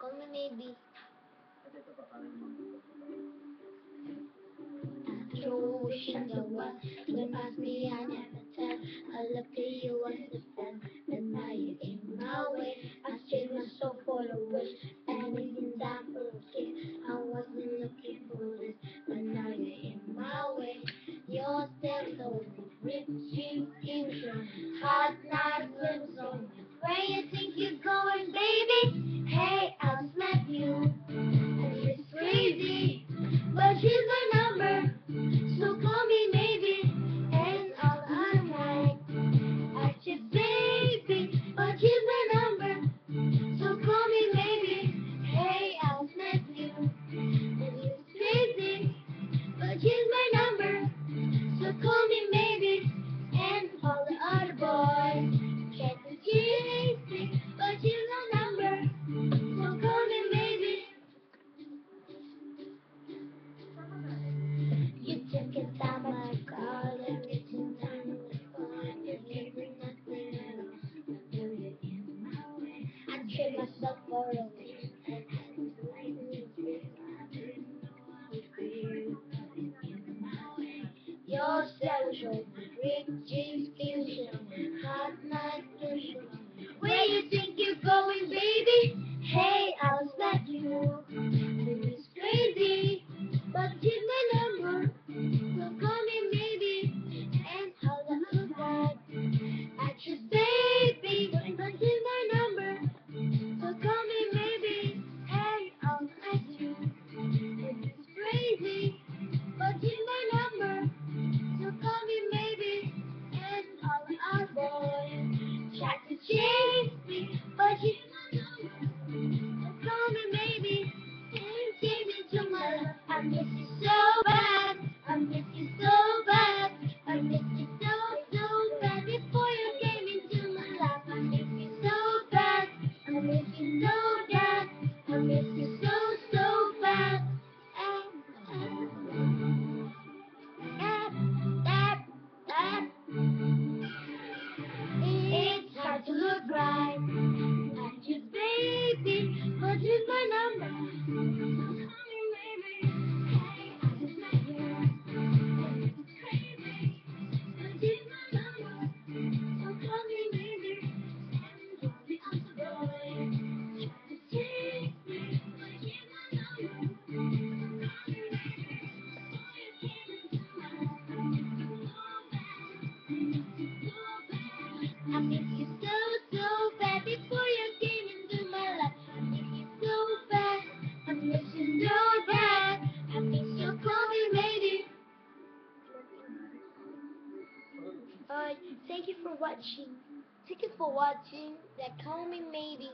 Call me maybe. True wish on the one. Don't ask me, I never tell. I look at you as a friend, but now you're in my way. I strained my soul for the wish, anything down for a kiss. I wasn't looking for this, but now you're in my way. Your step so rich, you fusion, hot night lips on me. Where you think you're going, baby? Hey, I'll snap you. And it's crazy, but here's my number. So call me maybe, and I'll unwind. I just baby, but here's my number. So call me maybe, hey, I'll snap you. And it's crazy, but here's my number. So call me maybe, and all the other boys try to chase me, but here's my number. So call me maybe. You took it down my car, and it's in time to find. You gave me nothing at all. Now you're in my way. I trade myself for a wish, and had this lightning quick. I didn't know I would be in my way. Your social, rich James fusion, hot night fusion. Where you think you're going, baby? Hey, I'll snap you. It's crazy, but here's my number. So call me maybe, and hold on to that. I just baby, but here's my number. So call me maybe, and I'll ask you. It's crazy, but here's my number. So call me maybe, and all the other boys try to chase me, but here's my number. So call me maybe, and take me to my life. I miss you so bad. I miss you so bad. I miss you so bad. Before you came into my life, I miss you so bad. I miss you so bad. I miss you so bad. It's hard to look right at you, baby, but here's my number. Call me maybe. Hey, I just met you. It's crazy, but here's my number. So call me maybe, and you'll be out the boy. Try to chase me, but here's my number. So call me maybe. Before you came into my life, I miss you so bad. I miss you so bad. I miss you so bad. Before you came into my life, I miss you so bad. I miss you so bad. I miss you. Call me maybe. Alright, thank you for watching. Thank you for watching. That Call Me Maybe.